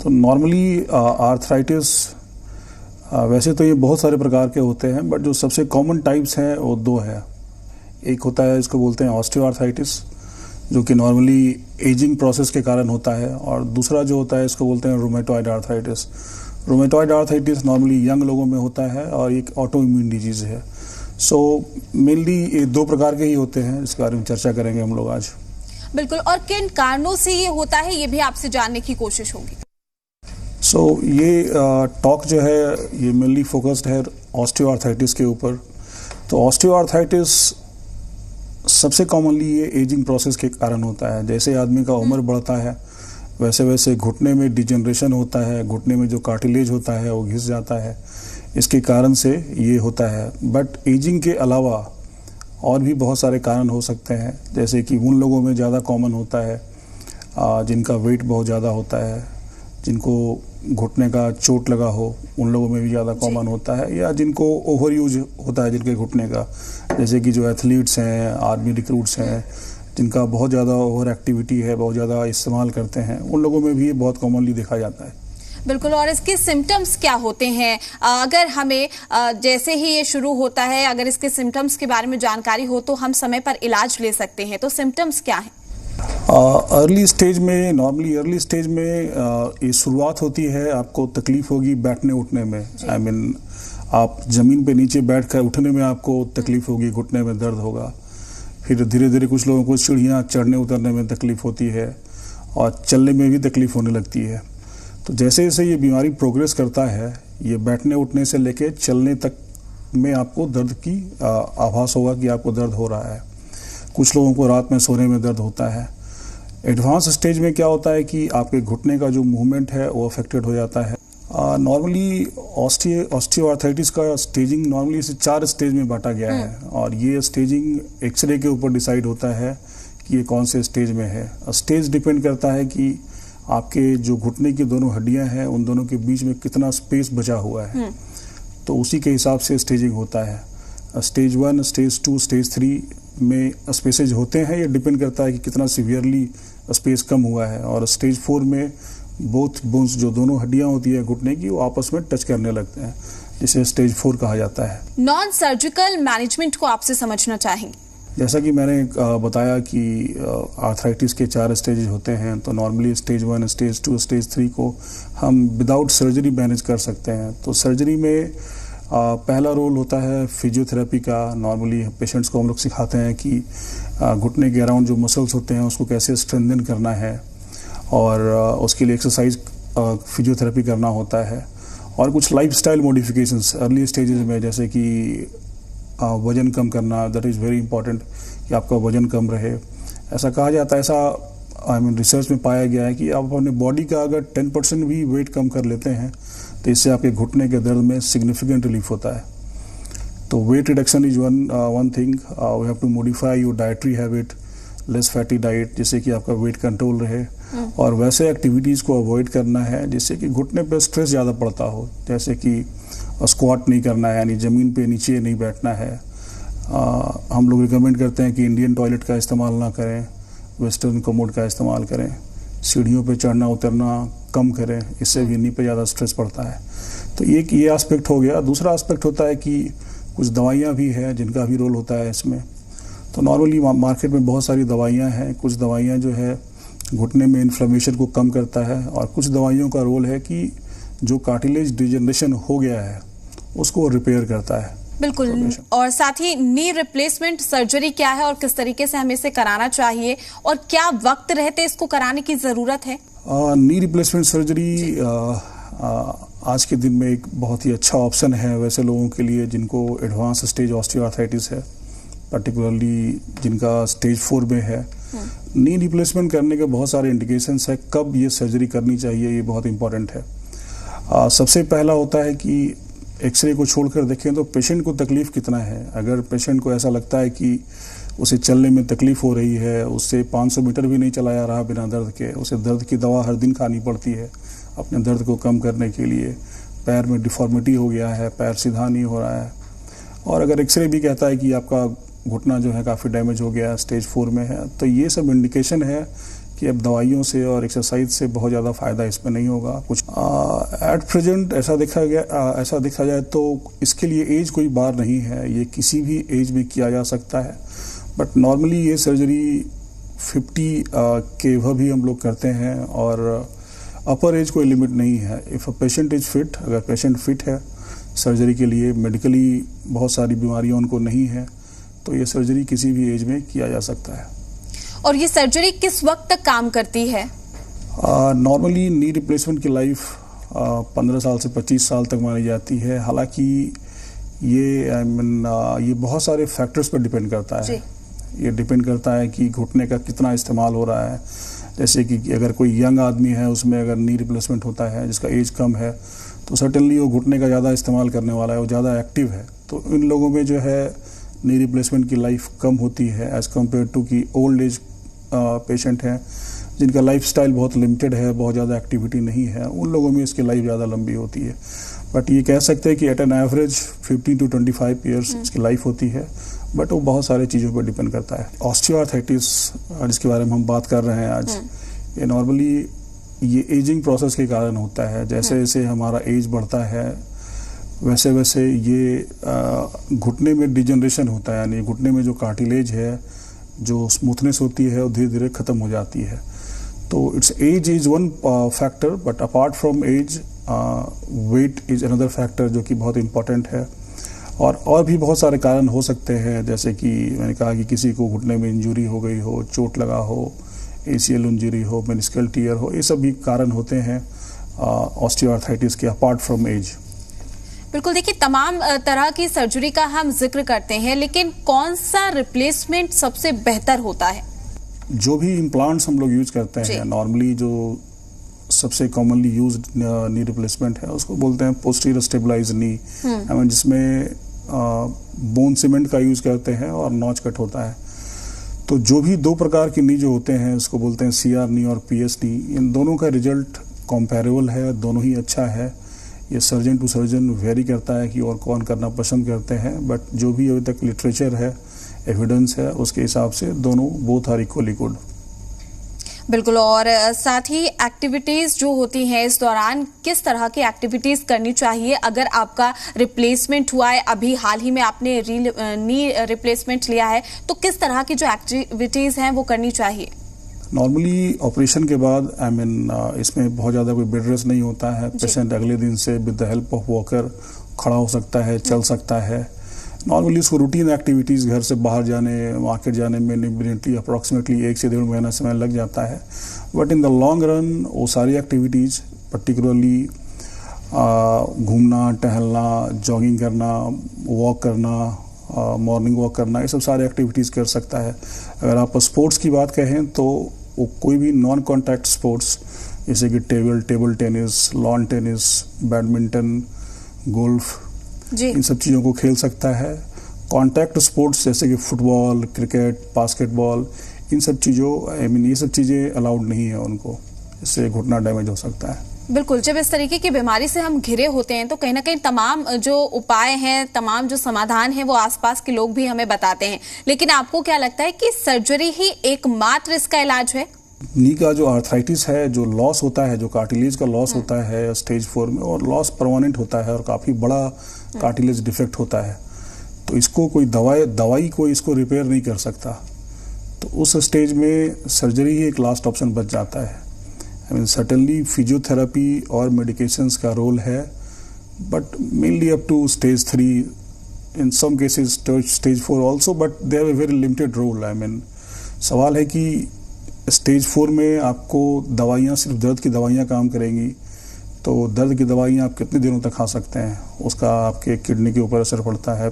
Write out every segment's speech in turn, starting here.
तो normally arthritis वैसे तो ये बहुत सारे प्रकार के होते हैं, बट जो सबसे कॉमन टाइप्स हैं वो दो है। एक होता है, इसको बोलते हैं ऑस्टियोआर्थराइटिस, जो कि नॉर्मली एजिंग प्रोसेस के कारण होता है, और दूसरा जो होता है इसको बोलते हैं rheumatoid arthritis. Rheumatoid arthritis normally young लोगों में होता है और एक ऑटो इम्यून डिजीज है। सो मेनली ये दो प्रकार के ही होते हैं, इसके बारे में चर्चा करेंगे हम लोग आज। बिल्कुल, और किन कारणों से ये होता है ये भी आपसे जानने की कोशिश होगी। ये टॉक जो है ये मेनली फोकस्ड है ऑस्टियोआर्थराइटिस के ऊपर। तो ऑस्टियोआर्थराइटिस सबसे कॉमनली ये एजिंग प्रोसेस के कारण होता है। जैसे आदमी का उम्र बढ़ता है वैसे वैसे घुटने में डिजनरेशन होता है, घुटने में जो कार्टिलेज होता है वो घिस जाता है, इसके कारण से ये होता है। बट एजिंग के अलावा और भी बहुत सारे कारण हो सकते हैं, जैसे कि उन लोगों में ज़्यादा कॉमन होता है जिनका वेट बहुत ज़्यादा होता है, जिनको घुटने का चोट लगा हो, उन लोगों में भी ज़्यादा कॉमन होता है, या जिनको ओवर यूज होता है जिनके घुटने का, जैसे कि जो एथलीट्स हैं, आर्मी रिक्रूट्स हैं, जिनका बहुत ज़्यादा ओवर एक्टिविटी है, बहुत ज़्यादा इस्तेमाल करते हैं, उन लोगों में भी ये बहुत कॉमनली देखा जाता है। बिल्कुल, और इसके सिम्टम्स क्या होते हैं? अगर हमें जैसे ही ये शुरू होता है, अगर इसके सिम्टम्स के बारे में जानकारी हो तो हम समय पर इलाज ले सकते हैं, तो सिम्टम्स क्या हैं? अर्ली स्टेज में, नॉर्मली अर्ली स्टेज में ये शुरुआत होती है, आपको तकलीफ होगी बैठने उठने में। आई मीन आप जमीन पे नीचे बैठ कर उठने में आपको तकलीफ होगी, घुटने में दर्द होगा। फिर धीरे धीरे कुछ लोगों को सीढ़ियाँ चढ़ने उतरने में तकलीफ होती है और चलने में भी तकलीफ होने लगती है। तो जैसे जैसे ये बीमारी प्रोग्रेस करता है, ये बैठने उठने से लेके चलने तक में आपको दर्द की आभास होगा कि आपको दर्द हो रहा है। कुछ लोगों को रात में सोने में दर्द होता है। एडवांस स्टेज में क्या होता है कि आपके घुटने का जो मूवमेंट है वो अफेक्टेड हो जाता है। नॉर्मली ऑस्टियोआर्थराइटिस का स्टेजिंग नॉर्मली इसे 4 स्टेज में बांटा गया है, और ये स्टेजिंग एक्सरे के ऊपर डिसाइड होता है कि ये कौन से स्टेज में है। स्टेज डिपेंड करता है कि आपके जो घुटने की दोनों हड्डियां हैं उन दोनों के बीच में कितना स्पेस बचा हुआ है, तो उसी के हिसाब से स्टेजिंग होता है। स्टेज 1, स्टेज 2, स्टेज 3 में स्पेसेज होते हैं, ये डिपेंड करता है कि कितना सीवियरली स्पेस कम हुआ है। और स्टेज 4 में बोथ बोन्स, जो दोनों हड्डियां होती है घुटने की, वो आपस में टच करने लगते हैं, जिसे स्टेज 4 कहा जाता है। नॉन सर्जिकल मैनेजमेंट को आपसे समझना चाहेंगे। जैसा कि मैंने बताया कि आर्थराइटिस के 4 स्टेज होते हैं, तो नॉर्मली स्टेज 1, स्टेज 2, स्टेज 3 को हम विदाउट सर्जरी मैनेज कर सकते हैं। तो सर्जरी में पहला रोल होता है फिजियोथेरेपी का। नॉर्मली पेशेंट्स को हम लोग सिखाते हैं कि घुटने के अराउंड जो मसल्स होते हैं उसको कैसे स्ट्रेंथन करना है, और उसके लिए एक्सरसाइज फिजियोथेरेपी करना होता है। और कुछ लाइफस्टाइल मॉडिफिकेशंस अर्ली स्टेजेस में, जैसे कि वजन कम करना, दैट इज़ वेरी इंपॉर्टेंट कि आपका वजन कम रहे। ऐसा कहा जाता है, ऐसा रिसर्च में पाया गया है कि आप अपने बॉडी का अगर 10% भी वेट कम कर लेते हैं तो इससे आपके घुटने के दर्द में सिग्निफिकेंट रिलीफ होता है। तो weight reduction is one thing. We have to modify your dietary habit, less fatty diet, जिससे कि आपका वेट कंट्रोल रहे, और वैसे एक्टिविटीज़ को अवॉइड करना है जिससे कि घुटने पर स्ट्रेस ज़्यादा पड़ता हो, जैसे कि स्क्वाट नहीं करना है, यानी ज़मीन पे नीचे नहीं बैठना है। हम लोग रिकमेंड करते हैं कि इंडियन टॉयलेट का इस्तेमाल ना करें, वेस्टर्न कमोड का इस्तेमाल करें, सीढ़ियों पे चढ़ना उतरना कम करें, इससे भी नी पे ज़्यादा स्ट्रेस पड़ता है। तो ये एस्पेक्ट हो गया। दूसरा एस्पेक्ट होता है कि कुछ दवाइयाँ भी हैं जिनका भी रोल होता है इसमें। तो नॉर्मली मार्केट में बहुत सारी दवाइयाँ हैं। कुछ दवाइयाँ जो है घुटने में इन्फ्लेमेशन को कम करता है, और कुछ दवाइयों का रोल है कि जो कार्टिलेज डिजनरेशन हो गया है उसको रिपेयर करता है। बिल्कुल, और साथ ही नी रिप्लेसमेंट सर्जरी क्या है और किस तरीके से हमें इसे कराना चाहिए, और क्या वक्त रहते इसको कराने की जरूरत है? नी रिप्लेसमेंट सर्जरी आज के दिन में एक बहुत ही अच्छा ऑप्शन है वैसे लोगों के लिए जिनको एडवांस स्टेज ऑस्टियोआर्थराइटिस है, पर्टिकुलरली जिनका स्टेज 4 में है। नी रिप्लेसमेंट करने के बहुत सारे इंडिकेशंस है। कब ये सर्जरी करनी चाहिए ये बहुत इंपॉर्टेंट है। सबसे पहला होता है कि एक्सरे को छोड़कर देखें तो पेशेंट को तकलीफ कितना है। अगर पेशेंट को ऐसा लगता है कि उसे चलने में तकलीफ हो रही है, उससे 500 मीटर भी नहीं चला जा रहा बिना दर्द के, उसे दर्द की दवा हर दिन खानी पड़ती है अपने दर्द को कम करने के लिए, पैर में डिफॉर्मिटी हो गया है, पैर सीधा नहीं हो रहा है, और अगर एक्सरे भी कहता है कि आपका घुटना जो है काफ़ी डैमेज हो गया है, स्टेज 4 में है, तो ये सब इंडिकेशन है कि अब दवाइयों से और एक्सरसाइज से बहुत ज़्यादा फायदा इसमें नहीं होगा कुछ। एट प्रेजेंट ऐसा देखा जाए तो इसके लिए एज कोई बार नहीं है, ये किसी भी एज में किया जा सकता है। बट नॉर्मली ये सर्जरी 50 के वह भी हम लोग करते हैं और अपर एज कोई लिमिट नहीं है। If a patient is fit, अगर पेशेंट फिट है सर्जरी के लिए, मेडिकली बहुत सारी बीमारियां उनको नहीं है, तो ये सर्जरी किसी भी एज में किया जा सकता है। और ये सर्जरी किस वक्त तक काम करती है? नॉर्मली नी रिप्लेसमेंट की लाइफ 15 साल से 25 साल तक मानी जाती है। हालांकि ये बहुत सारे फैक्टर्स पर डिपेंड करता है। ये डिपेंड करता है कि घुटने का कितना इस्तेमाल हो रहा है। जैसे कि अगर कोई यंग आदमी है, उसमें अगर नी रिप्लेसमेंट होता है, जिसका एज कम है, तो सर्टेनली वो घुटने का ज़्यादा इस्तेमाल करने वाला है, वो ज़्यादा एक्टिव है। तो इन लोगों में जो है नी रिप्लेसमेंट की लाइफ कम होती है एज़ कम्पेयर टू कि ओल्ड एज पेशेंट हैं जिनका लाइफस्टाइल बहुत लिमिटेड है, बहुत ज़्यादा एक्टिविटी नहीं है, उन लोगों में इसकी लाइफ ज़्यादा लंबी होती है। बट ये कह सकते हैं कि at an average 15 to 25 years इसकी लाइफ होती है। बट वो बहुत सारे चीज़ों पर डिपेंड करता है। ऑस्टियोआर्थराइटिस जिसके बारे में हम बात कर रहे हैं आज, ये नॉर्मली ये एजिंग प्रोसेस के कारण होता है। जैसे जैसे हमारा एज बढ़ता है वैसे वैसे ये घुटने में डिजनरेशन होता है, यानी घुटने में जो कार्टिलेज है, जो स्मूथनेस होती है, वो धीरे धीरे खत्म हो जाती है। तो it's age is one factor, but apart from age weight is another factor जो कि बहुत इंपॉर्टेंट है। और भी बहुत सारे कारण हो सकते हैं, जैसे कि मैंने कहा कि किसी को घुटने में इंजरी हो गई हो, चोट लगा हो, ACL इंजरी हो, मेनिस्कल टीयर हो, ये सब भी कारण होते हैं ऑस्टियोआर्थराइटिस के अपार्ट फ्रॉम एज। बिल्कुल, देखिए तमाम तरह की सर्जरी का हम जिक्र करते हैं, लेकिन कौन सा रिप्लेसमेंट सबसे बेहतर होता है? जो भी इम्प्लांट्स हम लोग यूज करते हैं, नॉर्मली जो सबसे कॉमनली यूज्ड नी रिप्लेसमेंट है उसको बोलते हैं पोस्टीरियर स्टेबलाइज नी, जिसमें बोन सीमेंट का यूज करते हैं और नॉच कट होता है। तो जो भी दो प्रकार की नी जो होते हैं उसको बोलते हैं CR नी और PS नी। इन दोनों का रिजल्ट कंपैरेबल है, दोनों ही अच्छा है। ये सर्जन टू सर्जन वेरी करता है कि और कौन करना पसंद करते हैं, बट जो भी अभी तक लिटरेचर है, एविडेंस है, उसके हिसाब से दोनों बोथ आर इक्वली गुड। बिल्कुल, और साथ ही एक्टिविटीज जो होती हैं इस दौरान किस तरह की एक्टिविटीज करनी चाहिए? अगर आपका रिप्लेसमेंट हुआ है, अभी हाल ही में आपने नी रिप्लेसमेंट लिया है, तो किस तरह की जो एक्टिविटीज हैं वो करनी चाहिए? नॉर्मली ऑपरेशन के बाद इसमें बहुत ज़्यादा कोई बेड रेस्ट नहीं होता है। पेशेंट अगले दिन से with the help of walker खड़ा हो सकता है, चल सकता है। नॉर्मली उसको रूटीन एक्टिविटीज़, घर से बाहर जाने, मार्केट जाने में इमीडिएटली अप्रॉक्सीमेटली 1 से 1.5 महीना समय लग जाता है। But in the long run वो सारी एक्टिविटीज़, पर्टिकुलरली घूमना, टहलना, जॉगिंग करना, वॉक करना, मॉर्निंग वॉक करना, ये सब सारे एक्टिविटीज़ कर सकता है। अगर आप स्पोर्ट्स की बात कहें तो वो कोई भी नॉन कॉन्टैक्ट स्पोर्ट्स जैसे कि table tennis, lawn tennis, badminton, golf, इन सब चीज़ों को खेल सकता है। कॉन्टैक्ट स्पोर्ट्स जैसे कि फुटबॉल, क्रिकेट, बास्केटबॉल, इन सब चीज़ों ये सब चीज़ें अलाउड नहीं है उनको, इससे घुटना डैमेज हो सकता है। बिल्कुल, जब इस तरीके की बीमारी से हम घिरे होते हैं तो कहीं ना कहीं तमाम जो उपाय हैं, तमाम जो समाधान हैं वो आसपास के लोग भी हमें बताते हैं, लेकिन आपको क्या लगता है कि सर्जरी ही एकमात्र इसका इलाज है? नी का जो आर्थराइटिस है, जो लॉस होता है, जो कार्टिलेज का लॉस होता है स्टेज 4 में, और लॉस परमानेंट होता है और काफ़ी बड़ा कार्टिलेज डिफेक्ट होता है, तो इसको कोई दवाई कोई इसको रिपेयर नहीं कर सकता। तो उस स्टेज में सर्जरी ही एक लास्ट ऑप्शन बच जाता है। सर्टेनली फिजियोथेरेपी और मेडिकेशंस का रोल है, but mainly up to stage 3, in some cases stage 4 also, but they have a very limited role. सवाल है कि स्टेज 4 में आपको दवाइयाँ, सिर्फ दर्द की दवाइयाँ काम करेंगी, तो दर्द की दवाइयाँ आप कितने दिनों तक खा सकते हैं, उसका आपके किडनी के ऊपर असर पड़ता है,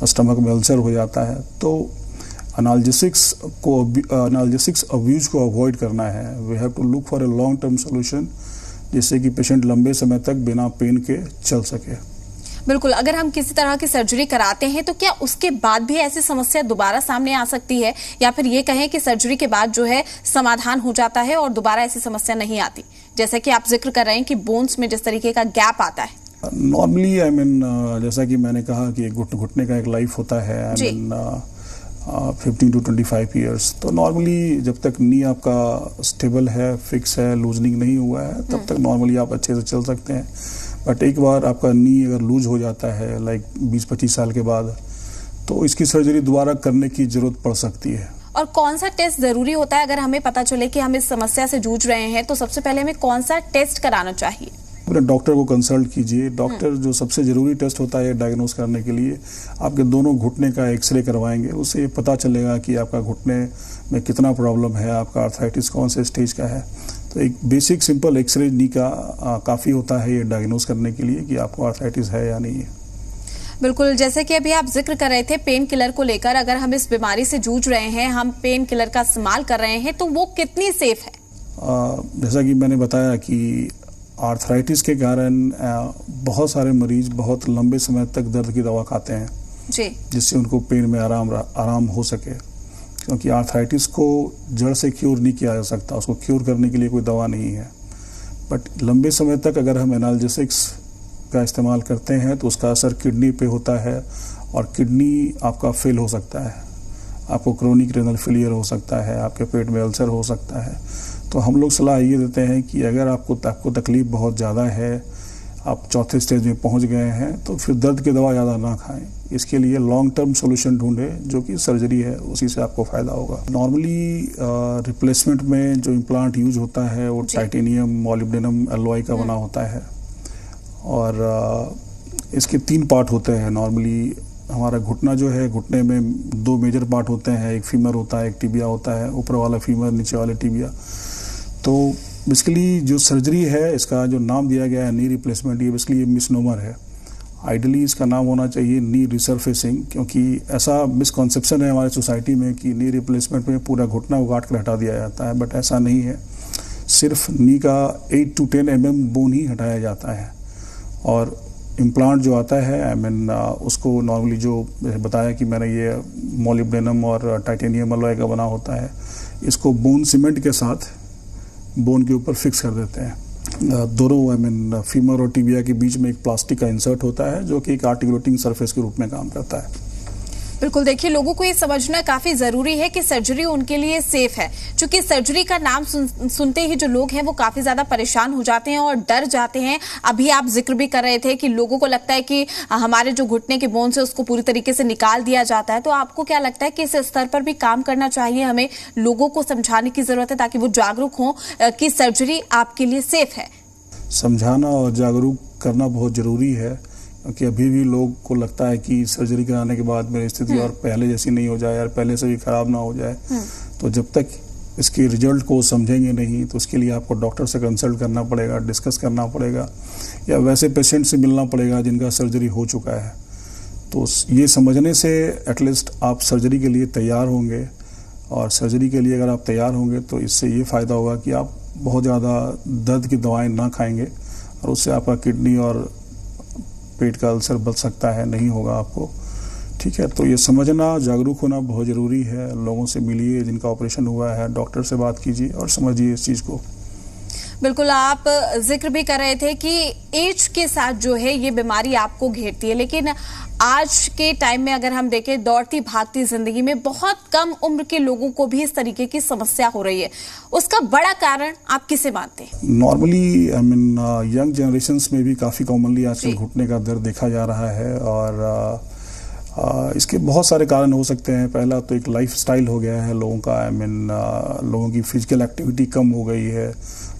स्टमक में अल्सर हो जाता है। तो एनाल्जेसिक्स अब्यूज को अवॉइड करना है। We have to look for a long term solution, जिससे कि पेशेंट लंबे समय तक बिना पेन के चल सके। बिल्कुल, अगर हम किसी तरह की सर्जरी कराते हैं तो क्या उसके बाद भी ऐसी समस्या दोबारा सामने आ सकती है, या फिर ये कहें कि सर्जरी के बाद जो है समाधान हो जाता है और दोबारा ऐसी समस्या नहीं आती, जैसा कि आप जिक्र कर रहे हैं कि बोन्स में जिस तरीके का गैप आता है? नॉर्मली जैसा कि मैंने कहा कि घुटने का एक लाइफ होता है। 15 to 25 ईयर्स। तो नॉर्मली जब तक नी आपका स्टेबल है, फिक्स है, लूजनिंग नहीं हुआ है, तब तक नॉर्मली आप अच्छे से चल सकते हैं। बट एक बार आपका नी अगर लूज हो जाता है लाइक 20-25 साल के बाद, तो इसकी सर्जरी दोबारा करने की जरूरत पड़ सकती है। और कौन सा टेस्ट जरूरी होता है अगर हमें पता चले कि हम इस समस्या से जूझ रहे हैं, तो सबसे पहले हमें कौन सा टेस्ट कराना चाहिए? अपने डॉक्टर को कंसल्ट कीजिए। डॉक्टर जो सबसे जरूरी टेस्ट होता है डायग्नोस करने के लिए, आपके दोनों घुटने का एक्सरे करवाएंगे। उससे पता चलेगा कि आपका घुटने में कितना प्रॉब्लम है, आपका आर्थराइटिस कौन से स्टेज का है। तो एक बेसिक सिंपल एक्सरे नी का काफ़ी होता है ये डायग्नोस करने के लिए कि आपको आर्थराइटिस है या नहीं है। बिल्कुल, जैसे कि अभी आप जिक्र कर रहे थे पेन किलर को लेकर, अगर हम इस बीमारी से जूझ रहे हैं, हम पेन किलर का इस्तेमाल कर रहे हैं, तो वो कितनी सेफ है? जैसा कि मैंने बताया कि आर्थराइटिस के कारण बहुत सारे मरीज बहुत लंबे समय तक दर्द की दवा खाते हैं जी, जिससे उनको पेन में आराम हो सके। क्योंकि आर्थराइटिस को जड़ से क्योर नहीं किया जा सकता, उसको क्योर करने के लिए कोई दवा नहीं है। बट लंबे समय तक अगर हम एनाल्जेसिक्स का इस्तेमाल करते हैं तो उसका असर किडनी पे होता है और किडनी आपका फेल हो सकता है, आपको क्रोनिक रेनल फेलियर हो सकता है, आपके पेट में अल्सर हो सकता है। तो हम लोग सलाह ये देते हैं कि अगर आपको तकलीफ बहुत ज़्यादा है, आप चौथे स्टेज में पहुंच गए हैं, तो फिर दर्द की दवा ज़्यादा ना खाएं। इसके लिए लॉन्ग टर्म सॉल्यूशन ढूंढें जो कि सर्जरी है, उसी से आपको फ़ायदा होगा। नॉर्मली रिप्लेसमेंट में जो इम्प्लांट यूज होता है वो टाइटेनियम, मॉलिब्डेनम एलॉय का बना होता है और इसके 3 पार्ट होते हैं। नॉर्मली हमारा घुटना जो है, घुटने में 2 मेजर पार्ट होते हैं, एक फीमर होता है, एक टिबिया होता है, ऊपर वाला फीमर, नीचे वाले टिबिया। तो बेसिकली जो सर्जरी है, इसका जो नाम दिया गया है नी रिप्लेसमेंट, ये बेसिकली मिसनोमर है। आइडियली इसका नाम होना चाहिए नी रिसर्फेसिंग, क्योंकि ऐसा मिसकॉन्सेप्शन है हमारी सोसाइटी में कि नी रिप्लेसमेंट में पूरा घुटना उगाड़ कर हटा दिया जाता है, बट ऐसा नहीं है। सिर्फ नी का 8 to 10 mm बोन ही हटाया जाता है और इम्प्लांट जो आता है उसको नॉर्मली जो बताया कि मैंने, ये मॉलिब्डेनम और टाइटेनियम अलॉय का बना होता है, इसको बोन सीमेंट के साथ बोन के ऊपर फिक्स कर देते हैं। दोनों फीमर और टिबिया के बीच में एक प्लास्टिक का इंसर्ट होता है जो कि एक आर्टिकुलेटिंग सरफेस के रूप में काम करता है। बिल्कुल, देखिए लोगों को ये समझना काफी जरूरी है कि सर्जरी उनके लिए सेफ है। क्योंकि सर्जरी का नाम सुनते ही जो लोग हैं वो काफी ज्यादा परेशान हो जाते हैं और डर जाते हैं। अभी आप जिक्र भी कर रहे थे कि लोगों को लगता है कि हमारे जो घुटने के बोन से उसको पूरी तरीके से निकाल दिया जाता है। तो आपको क्या लगता है कि इस स्तर पर भी काम करना चाहिए, हमें लोगों को समझाने की जरूरत है ताकि वो जागरूक हों कि सर्जरी आपके लिए सेफ है? समझाना और जागरूक करना बहुत जरूरी है, क्योंकि अभी भी लोग को लगता है कि सर्जरी कराने के बाद मेरी स्थिति और पहले जैसी नहीं हो जाए, यार पहले से भी खराब ना हो जाए। तो जब तक इसके रिजल्ट को समझेंगे नहीं, तो उसके लिए आपको डॉक्टर से कंसल्ट करना पड़ेगा, डिस्कस करना पड़ेगा, या वैसे पेशेंट से मिलना पड़ेगा जिनका सर्जरी हो चुका है। तो ये समझने से एटलीस्ट आप सर्जरी के लिए तैयार होंगे, और सर्जरी के लिए अगर आप तैयार होंगे तो इससे ये फ़ायदा होगा कि आप बहुत ज़्यादा दर्द की दवाएँ ना खाएंगे और उससे आपका किडनी और पेट का अल्सर बच सकता है, नहीं होगा आपको। ठीक है, तो ये समझना, जागरूक होना बहुत ज़रूरी है। लोगों से मिलिए जिनका ऑपरेशन हुआ है, डॉक्टर से बात कीजिए और समझिए इस चीज़ को। बिल्कुल, आप जिक्र भी कर रहे थे कि एज के साथ जो है ये बीमारी आपको घेरती है, लेकिन आज के टाइम में अगर हम देखें, दौड़ती भागती जिंदगी में बहुत कम उम्र के लोगों को भी इस तरीके की समस्या हो रही है। उसका बड़ा कारण आप किसे मानते हैं? नॉर्मली यंग जनरेशन्स में भी काफ़ी कॉमनली आजकल घुटने का दर्द देखा जा रहा है, और इसके बहुत सारे कारण हो सकते हैं। पहला तो एक लाइफ स्टाइल हो गया है लोगों का। लोगों की फिजिकल एक्टिविटी कम हो गई है,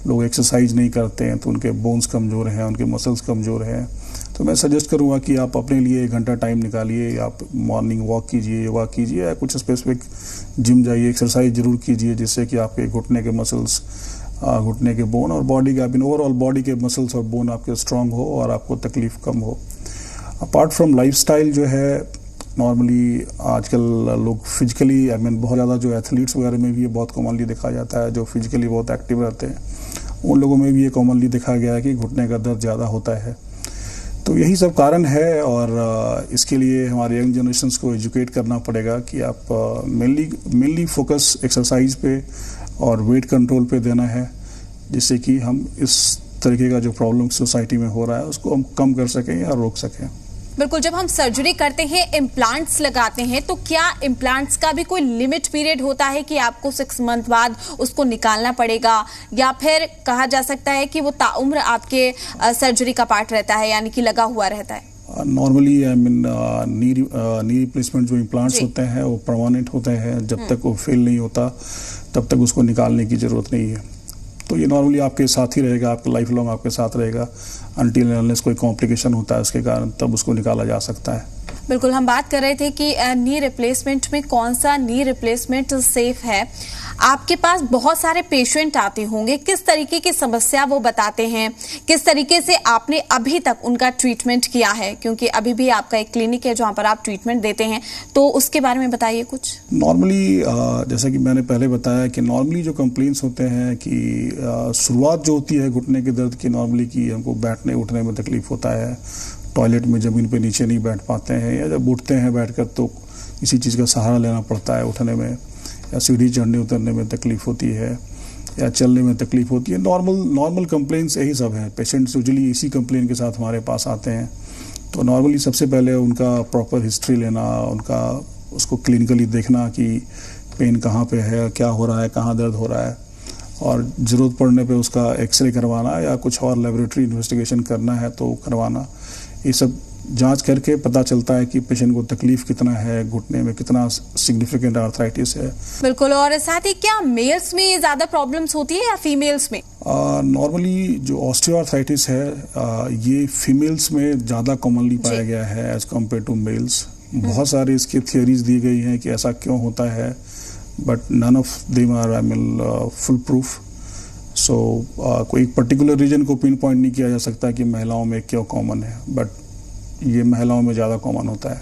लोग एक्सरसाइज नहीं करते हैं तो उनके बोन्स कमज़ोर हैं, उनके मसल्स कमज़ोर हैं। तो मैं सजेस्ट करूँगा कि आप अपने लिए 1 घंटा टाइम निकालिए, आप मॉर्निंग वॉक कीजिए, योगा कीजिए, या कुछ स्पेसिफिक जिम जाइए, एक्सरसाइज जरूर कीजिए, जिससे कि आपके घुटने के मसल्स, घुटने के बोन और बॉडी का ओवरऑल बॉडी के मसल्स और बोन आपके स्ट्रांग हो और आपको तकलीफ कम हो। अपार्ट फ्रॉम लाइफस्टाइल जो है, नॉर्मली आजकल लोग फिजिकली बहुत ज़्यादा, जो एथलीट्स वगैरह में भी ये बहुत कॉमनली देखा जाता है, जो फिजिकली बहुत एक्टिव रहते हैं, उन लोगों में भी ये कॉमनली देखा गया है कि घुटने का दर्द ज़्यादा होता है। तो यही सब कारण है, और इसके लिए हमारे यंग जनरेशन्स को एजुकेट करना पड़ेगा कि आप मेनली फोकस एक्सरसाइज पे और वेट कंट्रोल पे देना है, जिससे कि हम इस तरीके का जो प्रॉब्लम सोसाइटी में हो रहा है उसको हम कम कर सकें या रोक सकें। बिल्कुल, जब हम सर्जरी करते हैं, इम्प्लांट्स लगाते हैं, तो क्या इम्प्लांट्स का भी कोई लिमिट पीरियड होता है कि आपको 6 मंथ बाद उसको निकालना पड़ेगा, या फिर कहा जा सकता है कि वो ताउम्र आपके सर्जरी का पार्ट रहता है, यानी कि लगा हुआ रहता है? नॉर्मली नी रिप्लेसमेंट जो इम्प्लांट्स होते हैं वो परमानेंट होते हैं। जब तक वो फेल नहीं होता तब तक उसको निकालने की ज़रूरत नहीं है। तो ये नॉर्मली आपके साथ ही रहेगा, आपके लाइफ लॉन्ग आपके साथ रहेगा, अनटिल अनलेस कोई कॉम्प्लिकेशन होता है उसके कारण, तब उसको निकाला जा सकता है। बिल्कुल, हम बात कर रहे थे कि नी रिप्लेसमेंट में कौन सा नी रिप्लेसमेंट सेफ है। आपके पास बहुत सारे पेशेंट आते होंगे, किस तरीके की समस्या वो बताते हैं, किस तरीके से आपने अभी तक उनका ट्रीटमेंट किया है, क्योंकि अभी भी आपका एक क्लिनिक है जहां पर आप ट्रीटमेंट देते हैं, तो उसके बारे में बताइए कुछ। नॉर्मली जैसा कि मैंने पहले बताया कि नॉर्मली जो कंप्लेंट्स होते हैं कि शुरुआत जो होती है घुटने के दर्द की, नॉर्मली कि हमको बैठने उठने में तकलीफ होता है, टॉयलेट में ज़मीन पे नीचे नहीं बैठ पाते हैं, या जब उठते हैं बैठकर तो किसी चीज़ का सहारा लेना पड़ता है उठने में, या सीढ़ी चढ़ने उतरने में तकलीफ होती है, या चलने में तकलीफ होती है। नॉर्मल कंप्लेंट्स यही सब हैं। पेशेंट्स यूजुअली इसी कंप्लेन के साथ हमारे पास आते हैं। तो नॉर्मली सबसे पहले उनका प्रॉपर हिस्ट्री लेना, उनका उसको क्लिनिकली देखना कि पेन कहाँ पे है, क्या हो रहा है, कहाँ दर्द हो रहा है, और ज़रूरत पड़ने पे उसका एक्सरे करवाना या कुछ और लेबोरेटरी इन्वेस्टिगेशन करना है तो करवाना। ये सब जांच करके पता चलता है कि पेशेंट को तकलीफ कितना है, घुटने में कितना सिग्निफिकेंट आर्थराइटिस है। बिल्कुल, और साथ ही क्या मेल्स में ज्यादा प्रॉब्लम्स होती है या फीमेल्स में? नॉर्मली जो ऑस्टियोआर्थराइटिस है ये फीमेल्स में ज़्यादा कॉमनली पाया गया है एज कम्पेयर टू मेल्स। बहुत सारे इसकी थियोरीज दी गई हैं कि ऐसा क्यों होता है, but none of them are full proof. So कोई पर्टिकुलर रीजन को पिन पॉइंट नहीं किया जा सकता कि महिलाओं में क्यों कॉमन है, बट ये महिलाओं में ज़्यादा कॉमन होता है।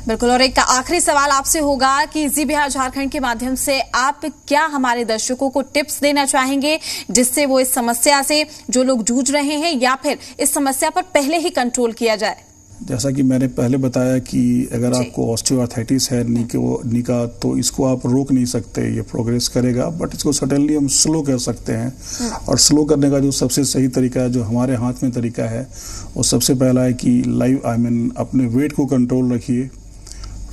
बिल्कुल, और एक आखिरी सवाल आपसे होगा कि जी बिहार झारखंड के माध्यम से आप क्या हमारे दर्शकों को टिप्स देना चाहेंगे जिससे वो इस समस्या से जो लोग जूझ रहे हैं, या फिर इस समस्या पर पहले ही कंट्रोल किया जाए? जैसा कि मैंने पहले बताया कि अगर आपको ऑस्टियोआर्थराइटिस है नी का, तो इसको आप रोक नहीं सकते, ये प्रोग्रेस करेगा, बट इसको सडनली हम स्लो कर सकते हैं। और स्लो करने का जो सबसे सही तरीका है, जो हमारे हाथ में तरीका है, वो सबसे पहला है कि अपने वेट को कंट्रोल रखिए,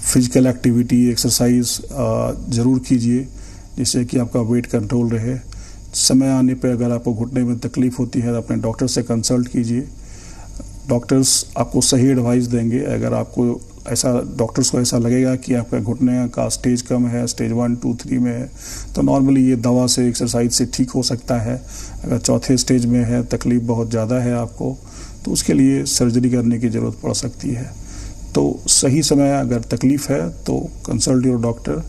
फिजिकल एक्टिविटी एक्सरसाइज ज़रूर कीजिए जिससे कि आपका वेट कंट्रोल रहे। समय आने पर अगर आपको घुटने में तकलीफ होती है तो अपने डॉक्टर से कंसल्ट कीजिए। डॉक्टर्स आपको सही एडवाइस देंगे। अगर आपको डॉक्टर्स को ऐसा लगेगा कि आपका घुटने का स्टेज कम है, स्टेज 1, 2, 3 में है, तो नॉर्मली ये दवा से, एक्सरसाइज से ठीक हो सकता है। अगर चौथे स्टेज में है, तकलीफ बहुत ज़्यादा है आपको, तो उसके लिए सर्जरी करने की ज़रूरत पड़ सकती है। तो सही समय अगर तकलीफ है तो कंसल्ट योर डॉक्टर।